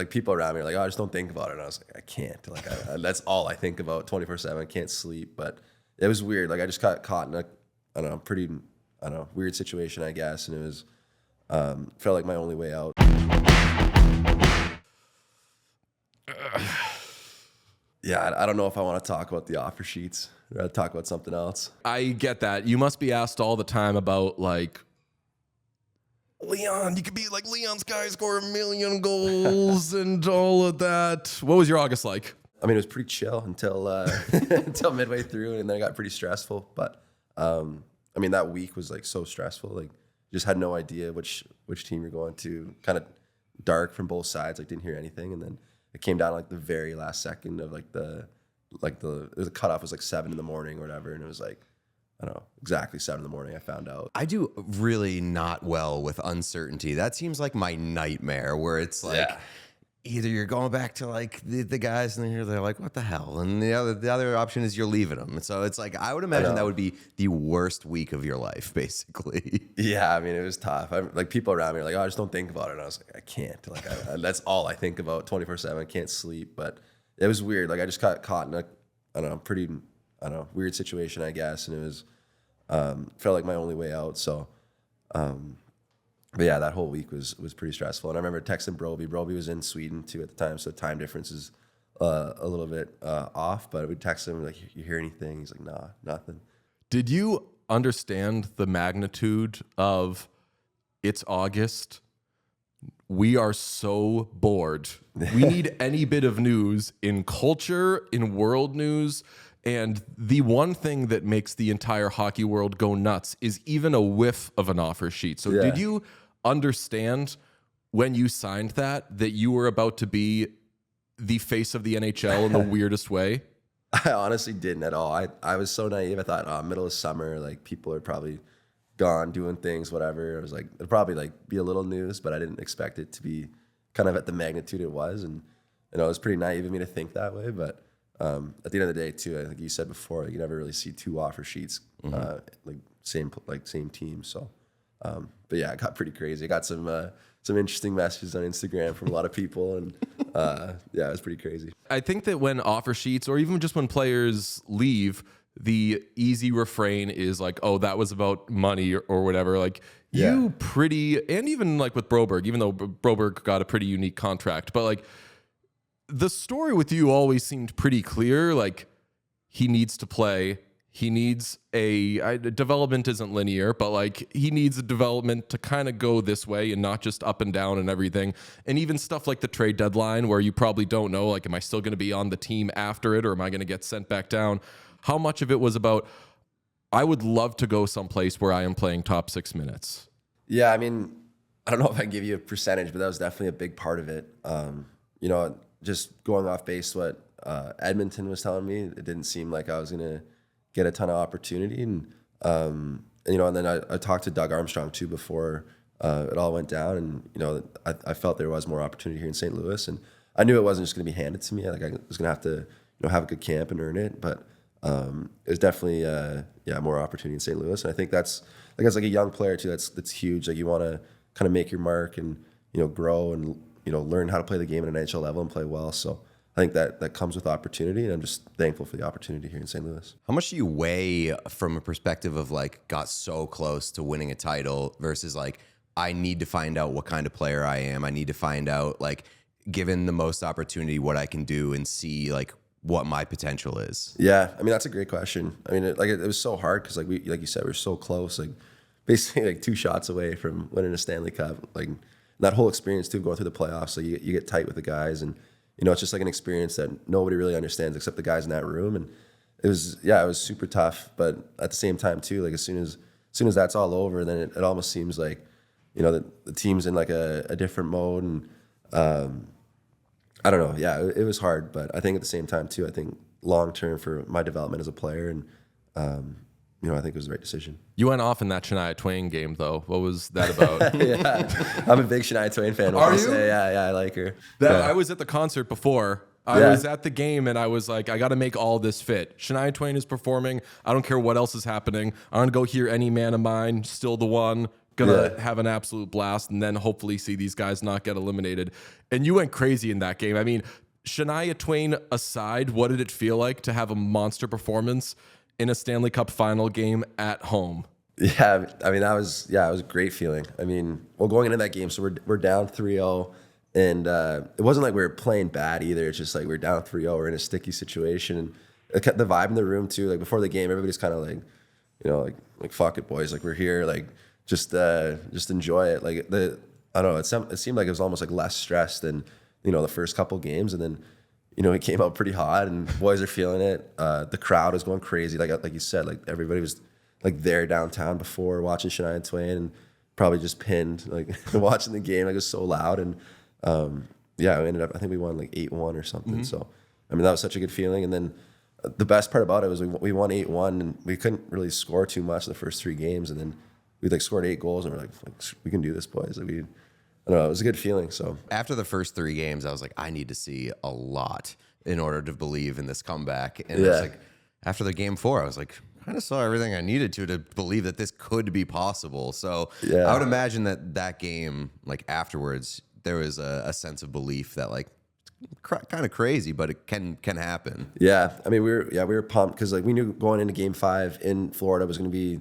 like people around me are like, oh, I just don't think about it. And I was like, I can't. Like, that's all I think about 24/7. I can't sleep. But it was weird. Like, I just got caught in a, I don't know, pretty, I don't know, weird situation, I guess. And it was, felt like my only way out. Yeah, I don't know if I want to talk about the offer sheets. I'd rather talk about something else. I get that. You must be asked all the time about, like, Leon, you could be like, Leon's guy score 1 million goals and all of that. What was your August like? I mean, it was pretty chill until until midway through, and then it got pretty stressful. But I mean, that week was like so stressful. Like, just had no idea which team you're going to. Kind of dark from both sides. Like, didn't hear anything, and then it came down to like the very last second of the cutoff was like 7 a.m. or whatever, and it was like, I don't know, exactly 7 a.m. I found out. I do really not well with uncertainty. That seems like my nightmare, where it's like either you're going back to like the guys and they're like, what the hell? And the other option is you're leaving them. And so it's like, I would imagine that would be the worst week of your life, basically. Yeah, I mean, it was tough. Like, people around me are like, oh, I just don't think about it. And I was like, I can't. Like, that's all I think about 24/7. I can't sleep. But it was weird. Like, I just got caught in a, I don't know, pretty, I don't know, weird situation, I guess. And it was, felt like my only way out. So, but yeah, that whole week was pretty stressful. And I remember texting Broby. Broby was in Sweden too at the time, so time difference is a little bit off. But we texted him like, "You hear anything?" He's like, "Nah, nothing." Did you understand the magnitude of it's August? We are so bored. We need any bit of news in culture, in world news. And the one thing that makes the entire hockey world go nuts is even a whiff of an offer sheet. So did you understand when you signed that you were about to be the face of the NHL in the weirdest way? I honestly didn't at all. I was so naive. I thought, oh, middle of summer, like, people are probably gone doing things, whatever. I was like, it'd probably like be a little news, but I didn't expect it to be kind of at the magnitude it was. And you know, it was pretty naive of me to think that way. But at the end of the day, too, I think you said before, like, you never really see two offer sheets, like same team. So, but yeah, it got pretty crazy. I got some interesting messages on Instagram from a lot of people, and yeah, it was pretty crazy. I think that when offer sheets, or even just when players leave, the easy refrain is like, oh, that was about money or whatever. Like, you pretty, and even like with Broberg, even though Broberg got a pretty unique contract, but like, the story with you always seemed pretty clear. Like, he needs to play. He needs development isn't linear, but like, he needs a development to kind of go this way and not just up and down and everything. And even stuff like the trade deadline, where you probably don't know, like, am I still going to be on the team after it, or am I going to get sent back down? How much of it was about, I would love to go someplace where I am playing top 6 minutes? Yeah, I mean, I don't know if I can give you a percentage, but that was definitely a big part of it. You know, just going off base what Edmonton was telling me, it didn't seem like I was going to get a ton of opportunity. And you know, and then I talked to Doug Armstrong too before it all went down. And, you know, I felt there was more opportunity here in St. Louis. And I knew it wasn't just going to be handed to me. Like, I was going to have to, you know, have a good camp and earn it. But it was definitely, more opportunity in St. Louis. And I think that's, like, as like a young player too, that's huge. Like, you want to kind of make your mark and, you know, grow and, you know, learn how to play the game at an NHL level and play well. So I think that comes with opportunity, and I'm just thankful for the opportunity here in St. Louis. How much do you weigh from a perspective of like, got so close to winning a title versus like, I need to find out what kind of player I am. I need to find out, like, given the most opportunity, what I can do and see like what my potential is? Yeah, I mean, that's a great question. I mean, it was so hard because, like you said, we were so close, like basically like 2 shots away from winning a Stanley Cup. Like, that whole experience too, going through the playoffs, so you get tight with the guys, and you know, it's just like an experience that nobody really understands except the guys in that room. And it was super tough, but at the same time too, like, as soon as that's all over, then it almost seems like, you know, the team's in like a different mode. And I don't know. Yeah, it was hard, but I think at the same time too, I think long term for my development as a player, and you know, I think it was the right decision. You went off in that Shania Twain game, though. What was that about? Yeah, I'm a big Shania Twain fan. Are you? Yeah, I like her. I was at the concert before. I was at the game, and I was like, I got to make all this fit. Shania Twain is performing. I don't care what else is happening. I want to go hear Any Man of Mine, Still the One, gonna have an absolute blast, and then hopefully see these guys not get eliminated. And you went crazy in that game. I mean, Shania Twain aside, what did it feel like to have a monster performance in a Stanley Cup Final game at home? Yeah, I mean, it was a great feeling. I mean, well, going into that game, so we're down 3-0, and it wasn't like we were playing bad either. It's just like we're down 3-0, we're in a sticky situation, and the vibe in the room too. Like before the game, everybody's kind of like, like fuck it, boys. Like we're here, like just enjoy it. Like I don't know. It seemed like it was almost like less stress than the first couple games, and then it came out pretty hot, and boys are feeling it. The crowd was going crazy. Like you said, like everybody was like there downtown before watching Shania Twain, and probably just pinned like watching the game. Like it was so loud, and we ended up. I think we won like 8-1 or something. Mm-hmm. So I mean that was such a good feeling. And then the best part about it was we won 8-1, and we couldn't really score too much in the first 3 games, and then we like scored 8 goals, and we're like we can do this, boys. Like I don't know, it was a good feeling. So after the first 3 games, I was like, I need to see a lot in order to believe in this comeback. And I was like, after the game 4, I was like, kind of saw everything I needed to believe that this could be possible. So I would imagine that game, like afterwards, there was a sense of belief that like kind of crazy, but it can happen. Yeah, I mean we were pumped because like we knew going into Game 5 in Florida was gonna be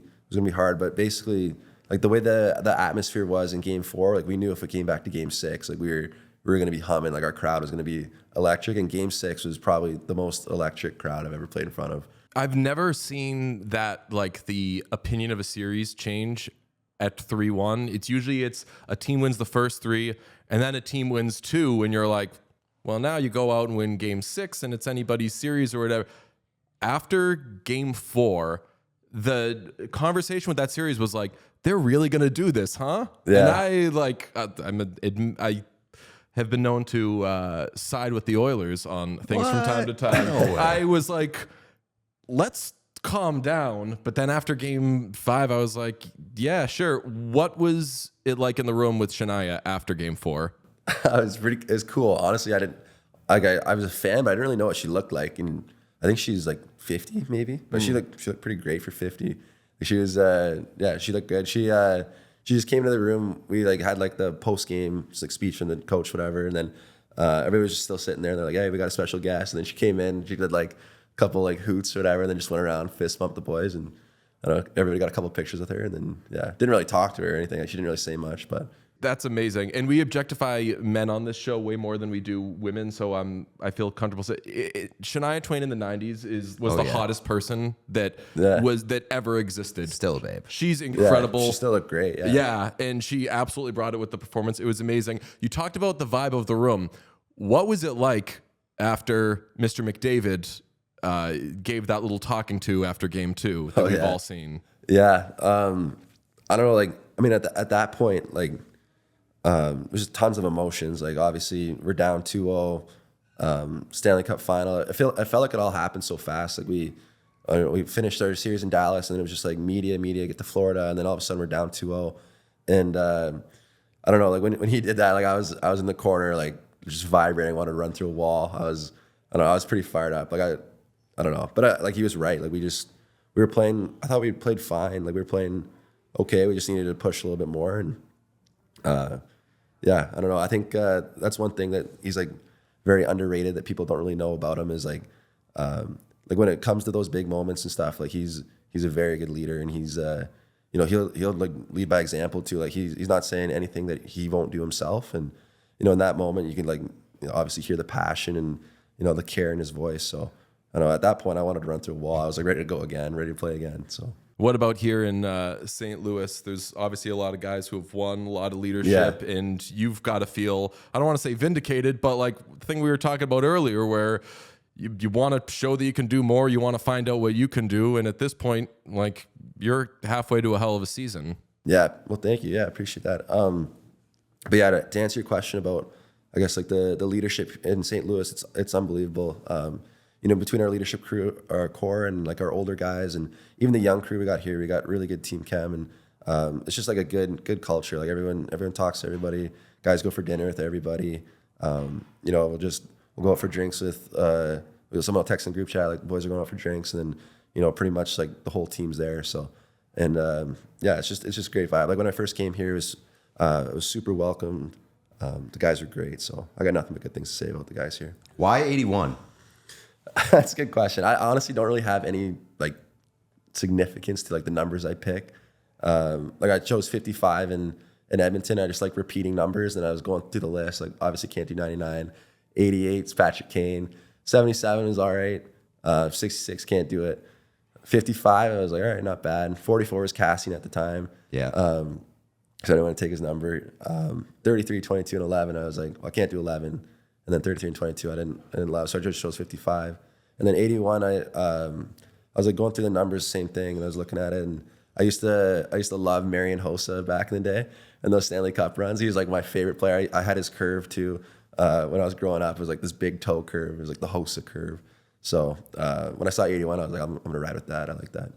hard, but basically like the way the atmosphere was in Game 4, like we knew if it came back to Game 6, like we were gonna be humming, like our crowd was gonna be electric, and Game 6 was probably the most electric crowd I've ever played in front of. I've never seen that, like the opinion of a series change at 3-1. It's a team wins the first 3, and then a team wins 2, and you're like, well, now you go out and win Game 6, and it's anybody's series or whatever. After Game 4, the conversation with that series was like, they're really gonna do this, huh? Yeah. And I have been known to side with the Oilers on things from time to time. No way. I was like, let's calm down. But then after Game 5, I was like, yeah, sure. What was it like in the room with Shania after Game 4? It was cool. Honestly, I was a fan, but I didn't really know what she looked like, and I think she's like 50 maybe, but she looked pretty great for 50. She was she looked good. She just came into the room. We like had like the post game like speech from the coach, whatever, and then everybody was just still sitting there, and they're like, hey, we got a special guest. And then she came in, she did like a couple like hoots or whatever, and then just went around, fist bumped the boys, and I don't know, everybody got a couple pictures with her, and then didn't really talk to her or anything. She didn't really say much, but that's amazing. And we objectify men on this show way more than we do women, so I feel comfortable saying Shania Twain in the 90s was the hottest person that ever existed. Still a babe. She's incredible. She still looked great. Yeah, and she absolutely brought it with the performance. It was amazing. You talked about the vibe of the room. What was it like after Mr. McDavid gave that little talking to after Game 2 that we've all seen? Yeah. I don't know, like, I mean, at that point, like, there's just tons of emotions. Like obviously we're down 2-0, Stanley Cup Final. I felt like it all happened so fast. Like we finished our series in Dallas, and then it was just like media get to Florida, and then all of a sudden we're down 2-0. And I don't know, like when he did that, like I was in the corner, like just vibrating, wanted to run through a wall. I was pretty fired up. Like I don't know, but like he was right. Like we were playing. I thought we played fine. Like we were playing okay. We just needed to push a little bit more, and I don't know. I think that's one thing that he's like very underrated that people don't really know about him is like when it comes to those big moments and stuff, like he's a very good leader, and he's he'll like lead by example too. Like he's not saying anything that he won't do himself, and in that moment you can like obviously hear the passion and the care in his voice. So I don't know, at that point I wanted to run through a wall. I was like ready to go again, ready to play again. So. What about here in St. Louis? There's obviously a lot of guys who have won, a lot of leadership, and you've got to feel, I don't want to say vindicated, but like the thing we were talking about earlier where you want to show that you can do more, you want to find out what you can do, and at this point, like you're halfway to a hell of a season. Yeah, well, thank you. Yeah, I appreciate that. But yeah, to answer your question about, I guess like the leadership in St. Louis, it's unbelievable. Between our leadership crew, our core, and like our older guys, and even the young crew we got here, we got really good team chem, and it's just like a good culture. Like everyone talks to everybody. Guys go for dinner with everybody. We'll go out for drinks with someone will text in group chat like the boys are going out for drinks, and then pretty much like the whole team's there. So, And yeah, it's just great vibe. Like when I first came here, it was super welcomed. The guys are great, so I got nothing but good things to say about the guys here. Why 81? That's a good question. I honestly don't really have any like significance to like the numbers I pick. Like I chose 55 in Edmonton. I just like repeating numbers, and I was going through the list. Like obviously can't do 99. 88 is Patrick Kane. 77 is all right. 66 can't do it. 55, I was like, all right, not bad. 44 was Cassian at the time. Yeah. So I didn't want to take his number. 33, 22, and 11, I was like, well, I can't do 11. And then 33 and 22, I didn't love. So I just chose 55. And then 81, I was like going through the numbers, same thing, and I was looking at it, and I used to love Marian Hossa back in the day and those Stanley Cup runs. He was like my favorite player. I had his curve too. When I was growing up, it was like this big toe curve. It was like the Hossa curve. So when I saw 81, I was like, I'm gonna ride with that. I like that.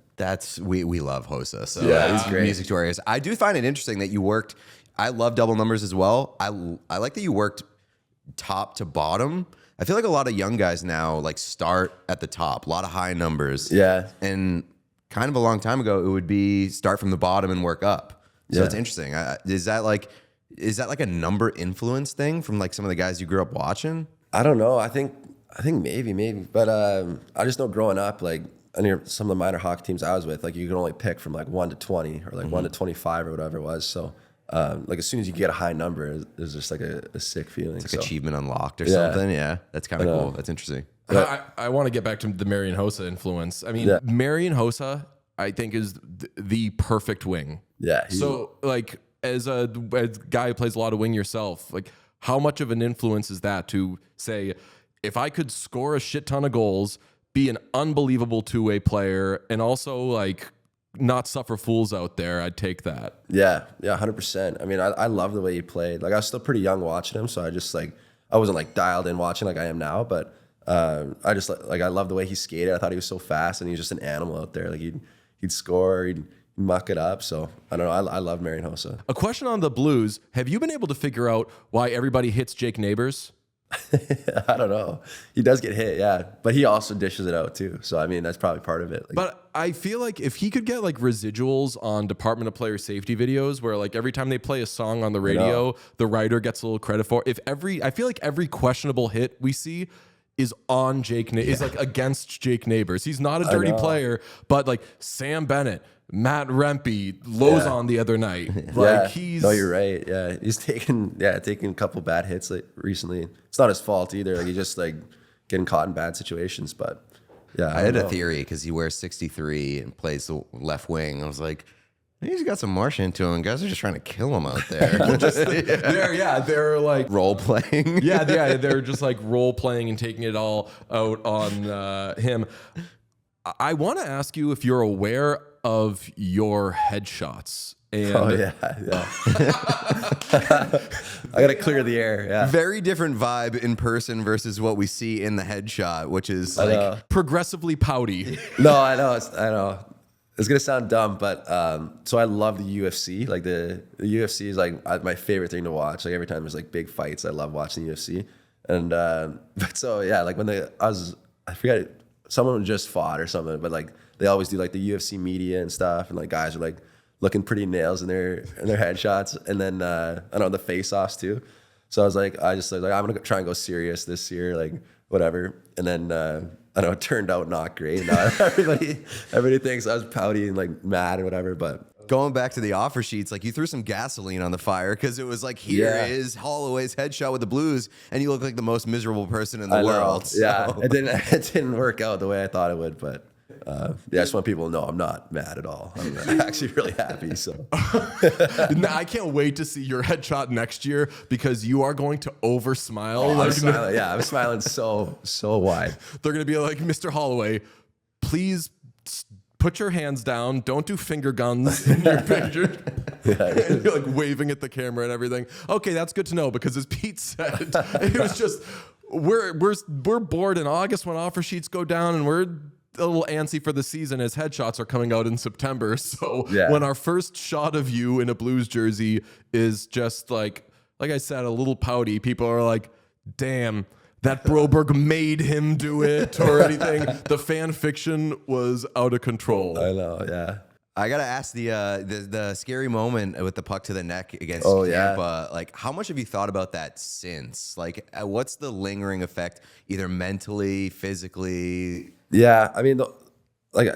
We love Hossa. So Yeah, he's great. Music to our ears. I do find it interesting that you worked. I love double numbers as well. I like that you worked top to bottom. I feel like a lot of young guys now like start at the top, a lot of high numbers. Yeah. And kind of a long time ago, it would be start from the bottom and work up. So Yeah. it's interesting. Is that like a number influence thing from like some of the guys you grew up watching? I don't know. I think maybe, but I just know growing up, like some of the minor hockey teams I was with, like you could only pick from like 1 to 20 or like 1 to 25 or whatever it was. So like as soon as you get a high number, there's just like a sick feeling. It's like achievement unlocked or something. Yeah, that's kind of cool. That's interesting. I want to get back to the Marian Hossa influence. I mean, Marian Hossa, I think, is the perfect wing. Yeah. So, like, as a guy who plays a lot of wing yourself, like, how much of an influence is that to say, if I could score a shit ton of goals, be an unbelievable two-way player, and also, like, not suffer fools out there, I'd take that. Yeah, 100%. I mean, I love the way he played. Like I was still pretty young watching him, so I wasn't like dialed in watching like I am now, but I just like I love the way he skated. I thought he was so fast, and he was just an animal out there. Like he'd score, he'd muck it up. So I don't know. I love Marian Hossa. A question on the Blues: have you been able to figure out why everybody hits Jake Neighbors? I don't know. He does get hit, yeah, but he also dishes it out too. So I mean, that's probably part of it. Like, but I feel like if he could get like residuals on Department of Player Safety videos, where like every time they play a song on the radio, the writer gets a little credit for. I feel like every questionable hit we see is on Jake, is like against Jake Neighbors. He's not a dirty player, but like Sam Bennett, Matt Rempe, Lozon the other night. Like no, you're right. Yeah, he's taken a couple bad hits like recently. It's not his fault either. Like he's just like getting caught in bad situations. But yeah, I had a theory because he wears 63 and plays the left wing. I was like, he's got some Martian to him. Guys are just trying to kill him out there. They're like role playing. They're just like role playing and taking it all out on him. I want to ask you if you're aware of your headshots. And I gotta clear the air. Yeah, very different vibe in person versus what we see in the headshot, which is like progressively pouty. No, I know. It's gonna sound dumb, but so I love the UFC. Like the UFC is like my favorite thing to watch. Like every time there's like big fights, I love watching the UFC. And but so yeah, like when I forget someone just fought or something, but like they always do like the UFC media and stuff, and like guys are like looking pretty nails in their headshots, and then I know the face-offs too. So I was like, I'm gonna try and go serious this year, like whatever. And then I know it turned out not great. Now everybody thinks I was pouty and like mad and whatever, but going back to the offer sheets, like you threw some gasoline on the fire because it was like, here is Holloway's headshot with the Blues, and you look like the most miserable person in the world. So. Yeah, it didn't work out the way I thought it would, but I just want people to know I'm not mad at all. I'm actually really happy. So I can't wait to see your headshot next year because you are going to over smile. I'm smiling. Yeah, I'm smiling so wide. They're going to be like, Mr. Holloway, please put your hands down. Don't do finger guns in your picture. And you're like waving at the camera and everything. Okay, that's good to know because as Pete said, it was just we're bored in August when offer sheets go down, and we're a little antsy for the season as headshots are coming out in September. So when our first shot of you in a Blues jersey is just like I said, a little pouty, people are like, damn, that Broberg made him do it or anything. The fan fiction was out of control. I know, yeah. I gotta ask the scary moment with the puck to the neck against Oh, yeah. Tampa. Like, how much have you thought about that since? Like, what's the lingering effect, either mentally, physically? Yeah, I mean,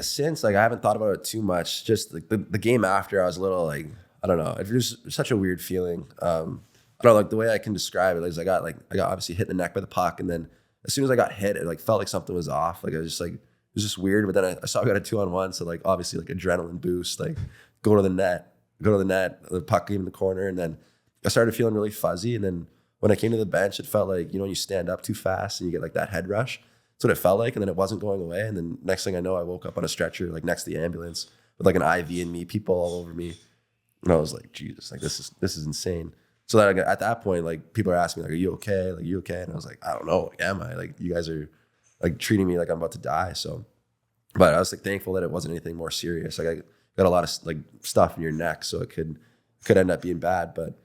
since I haven't thought about it too much. Just like the game after, I was a little like, I don't know. It was such a weird feeling. I don't know, like the way I can describe it is I got obviously hit in the neck by the puck, and then as soon as I got hit, it like felt like something was off. Like I was just like, it was just weird. But then I saw I got a 2-on-1, so like obviously like adrenaline boost, like go to the net, the puck came in the corner, and then I started feeling really fuzzy. And then when I came to the bench, it felt like, you stand up too fast and you get like that head rush. That's what it felt like. And then it wasn't going away. And then next thing I know, I woke up on a stretcher, like next to the ambulance with like an IV in me, people all over me. And I was like, Jesus, like this is insane. So then at that point, like people are asking me, like, are you okay? Like, you okay? And I was like, I don't know. Like, am I? Like, you guys are like treating me like I'm about to die. So, but I was like thankful that it wasn't anything more serious. Like I got a lot of like stuff in your neck, so it could end up being bad. But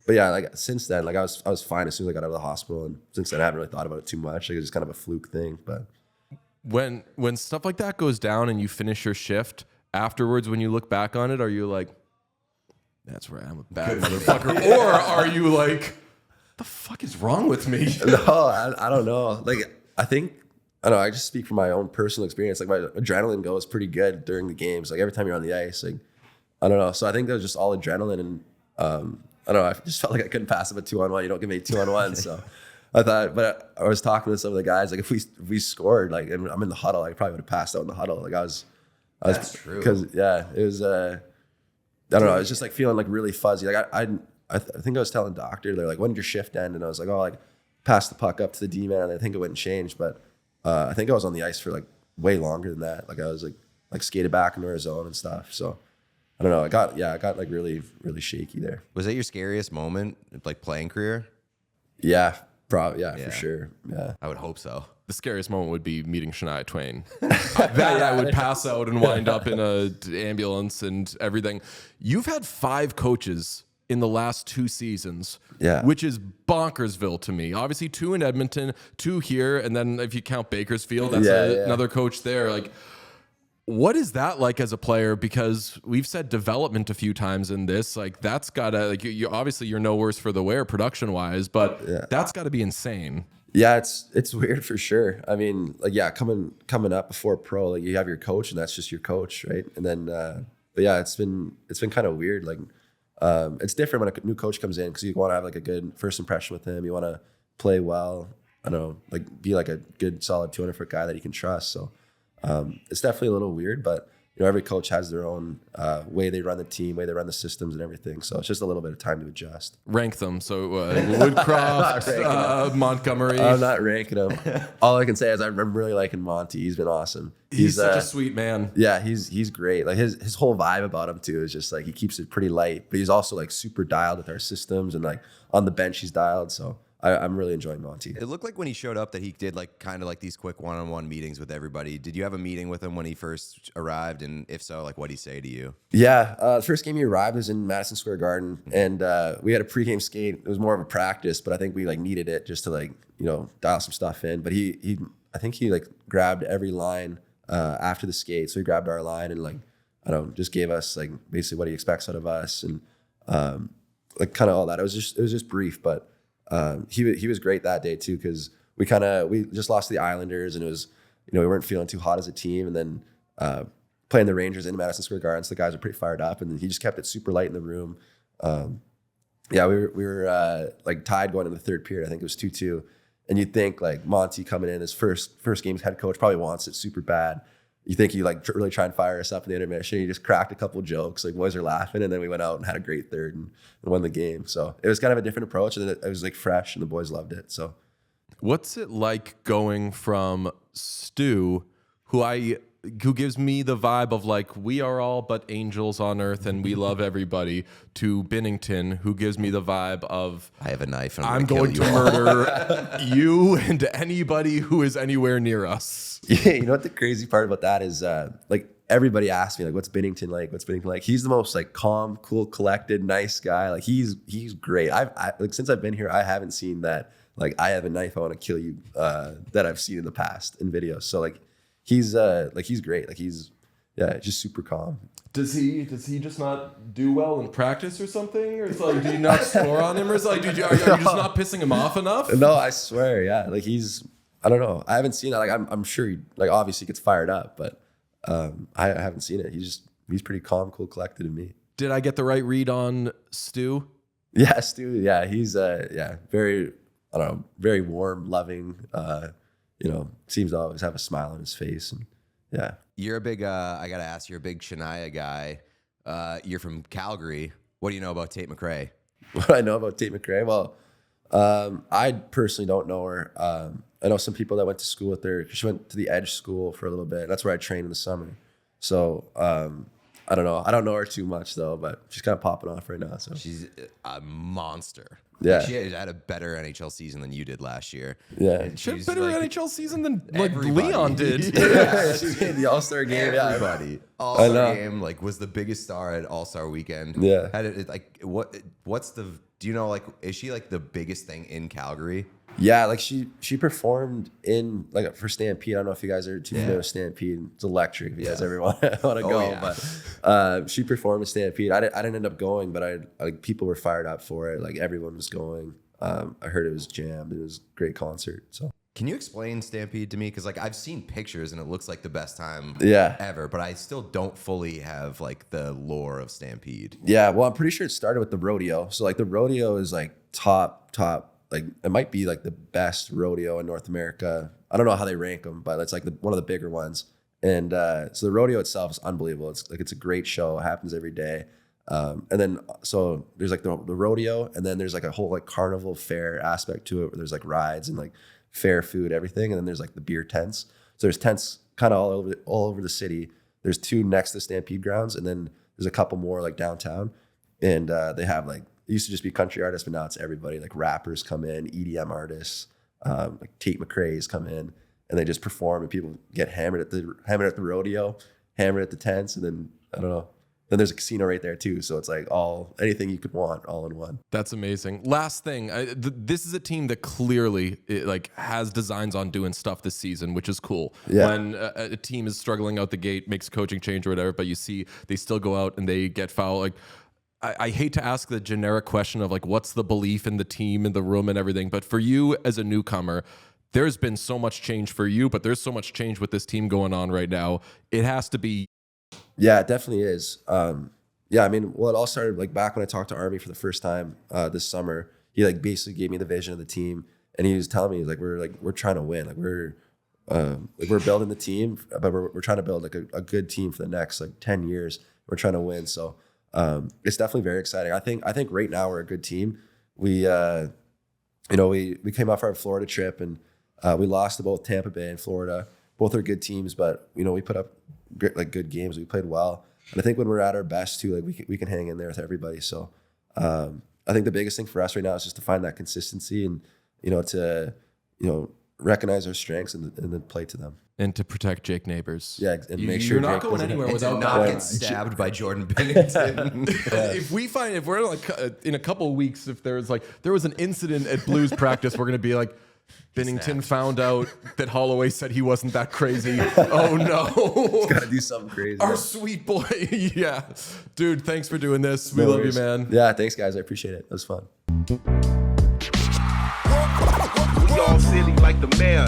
yeah, like since then, like I was fine as soon as I got out of the hospital, and since then I haven't really thought about it too much. Like it was just kind of a fluke thing. But When stuff like that goes down and you finish your shift afterwards, when you look back on it, are you like, that's where I'm a bad motherfucker, or are you like, the fuck is wrong with me? no, I don't know. Like I think. I don't know. I just speak from my own personal experience. Like my adrenaline goes pretty good during the games. Like every time you're on the ice, like I don't know. So I think that was just all adrenaline, and I don't know. I just felt like I couldn't pass up a 2-on-1. You don't give me a 2-on-1. So I thought, but I was talking to some of the guys. Like if we scored, like and I'm in the huddle, I probably would have passed out in the huddle. Like I was That's true. Because yeah, it was. I don't know. I was just like feeling like really fuzzy. Like I think I was telling doctor, they're like, when did your shift end? And I was like, oh, like pass the puck up to the D-man. And I think it wouldn't change, but. I think I was on the ice for like way longer than that. Like I was like skated back into our zone and stuff. So I don't know. I got like really, really shaky there. Was that your scariest moment, like playing career? Yeah, probably. Yeah, for sure. Yeah. I would hope so. The scariest moment would be meeting Shania Twain. I would pass out and wind up in a ambulance and everything. You've had 5 coaches in the last 2 seasons, which is bonkersville to me. Obviously 2 in Edmonton, 2 here, and then if you count Bakersfield, that's another coach there. Like, what is that like as a player? Because we've said development a few times in this. Like, that's gotta, like, you obviously you're no worse for the wear production wise, but that's got to be insane. Yeah, it's weird for sure. I mean, like, yeah, coming up before pro, like you have your coach, and that's just your coach, right? And then, but yeah, it's been kind of weird. Like. It's different when a new coach comes in because you want to have like a good first impression with him. You want to play well. I don't know, like be like a good solid 200-foot guy that you can trust. So it's definitely a little weird, but every coach has their own way they run the team, way they run the systems and everything. So it's just a little bit of time to adjust. Rank them. So Woodcroft, Montgomery. I'm not ranking them. All I can say is I'm really liking Monty. He's been awesome. He's such a sweet man. Yeah, he's great. Like his whole vibe about him too is just like he keeps it pretty light, but he's also like super dialed with our systems, and like on the bench he's dialed. So I'm really enjoying Monty. It looked like when he showed up that he did like kind of like these quick one-on-one meetings with everybody. Did you have a meeting with him when he first arrived? And if so, like what did he say to you? Yeah, the first game he arrived was in Madison Square Garden, and we had a pregame skate. It was more of a practice, but I think we like needed it just to like dial some stuff in. But I think he like grabbed every line after the skate. So he grabbed our line and like I don't know, just gave us like basically what he expects out of us, and like kind of all that. It was just brief, but. He was great that day too, because we just lost to the Islanders, and it was we weren't feeling too hot as a team, and then playing the Rangers in Madison Square Garden, so the guys are pretty fired up, and he just kept it super light in the room. We were like tied going into the third period. I think it was 2-2, and you'd think like Monty coming in his first game as head coach probably wants it super bad. You think he like really try and fire us up in the intermission. He just cracked a couple jokes, like boys are laughing, and then we went out and had a great third and won the game. So it was kind of a different approach, and it was like fresh, and the boys loved it. So, what's it like going from Stu, who gives me the vibe of like we are all but angels on earth and we love everybody, to Binnington, who gives me the vibe of I have a knife and I'm going to murder you and anybody who is anywhere near us. Yeah, you know what the crazy part about that is? Like everybody asks me like, "What's Binnington like? What's Binnington like?" He's the most like calm, cool, collected, nice guy. Like he's great. I like since I've been here, I haven't seen that. Like I have a knife, I want to kill you. That I've seen in the past in videos. So like. He's great. Like he's yeah, just super calm. Does he just not do well in practice or something? Or it's like, do you not score on him? Or it's like, are you just not pissing him off enough? No, I swear, yeah. Like I don't know. I haven't seen that. Like I'm sure he like obviously gets fired up, but I haven't seen it. He's pretty calm, cool, collected to me. Did I get the right read on Stu? Yeah, Stu. Yeah, he's very, I don't know, very warm, loving. Seems to always have a smile on his face, and yeah. You're a big. I gotta ask. You're a big Shania guy. You're from Calgary. What do you know about Tate McRae? What I know about Tate McRae? Well, I personally don't know her. I know some people that went to school with her. She went to the Edge School for a little bit. That's where I trained in the summer. So I don't know. I don't know her too much though, but she's kind of popping off right now. So She's a monster. Yeah. She had a better NHL season than you did last year. Yeah. And She had a she's better like, NHL season than like everybody. Leon did. yeah, she made the All-Star game. Everybody. All-Star game, like, was the biggest star at All-Star weekend. Yeah. Had it like what's the, do you know, like, is she like the biggest thing in Calgary? Yeah, like she performed in like for Stampede. I don't know if you guys are too familiar with Stampede. It's electric if you guys ever want to go. Yeah. But she performed at Stampede. I didn't end up going, but people were fired up for it. Like everyone was going. I heard it was jammed. It was a great concert. So Can you explain Stampede to me? Because like I've seen pictures and it looks like the best time ever, but I still don't fully have like the lore of Stampede. Yeah, well, I'm pretty sure it started with the rodeo. So like the rodeo is like top. Like it might be like the best rodeo in North America. I don't know how they rank them, but it's like one of the bigger ones. And so the rodeo itself is unbelievable. It's a great show. It happens every day. And then so there's like the rodeo, and then there's like a whole like carnival fair aspect to it where there's like rides and like fair food, everything. And then there's like the beer tents. So there's tents kind of all over the city. There's 2 next to Stampede grounds, and then there's a couple more like downtown. And they have like, it used to just be country artists, but now it's everybody. Like rappers come in, EDM artists, like Tate McRae's come in, and they just perform, and people get hammered at the rodeo, hammered at the tents, and then I don't know. Then there's a casino right there too, so it's like anything you could want, all in one. That's amazing. Last thing, this is a team that clearly has designs on doing stuff this season, which is cool. Yeah. When a team is struggling out the gate, makes a coaching change or whatever, but you see they still go out and they get fouled. Like I hate to ask the generic question of like, what's the belief in the team, in the room and everything, but for you as a newcomer, there's been so much change for you, but there's so much change with this team going on right now. It has to be. Yeah, it definitely is. Yeah, I mean, well, it all started like back when I talked to Army for the first time this summer. He like basically gave me the vision of the team, and he was telling me we're trying to win, we're building the team, but we're trying to build like a good team for the next like 10 years. We're trying to win, so it's definitely very exciting. I think right now we're a good team. We we came off our Florida trip, and we lost to both Tampa Bay and Florida. Both are good teams, but we put up good games. We played well, and I think when we're at our best too, like we can hang in there with everybody. So I think the biggest thing for us right now is just to find that consistency and to recognize our strengths and then play to them. And to protect Jake Neighbors. Yeah, and make sure you're not Jake going anywhere And without to not that. get stabbed by Jordan Bennington. If we're like in a couple of weeks, if there was an incident at Blues practice, we're gonna be like, Bennington found out that Holloway said he wasn't that crazy. Oh no. Got to do something crazy. Our sweet boy. Yeah. Dude, thanks for doing this. We love you, man. Yeah, thanks guys. I appreciate it. It was fun. We all silly like the mayor.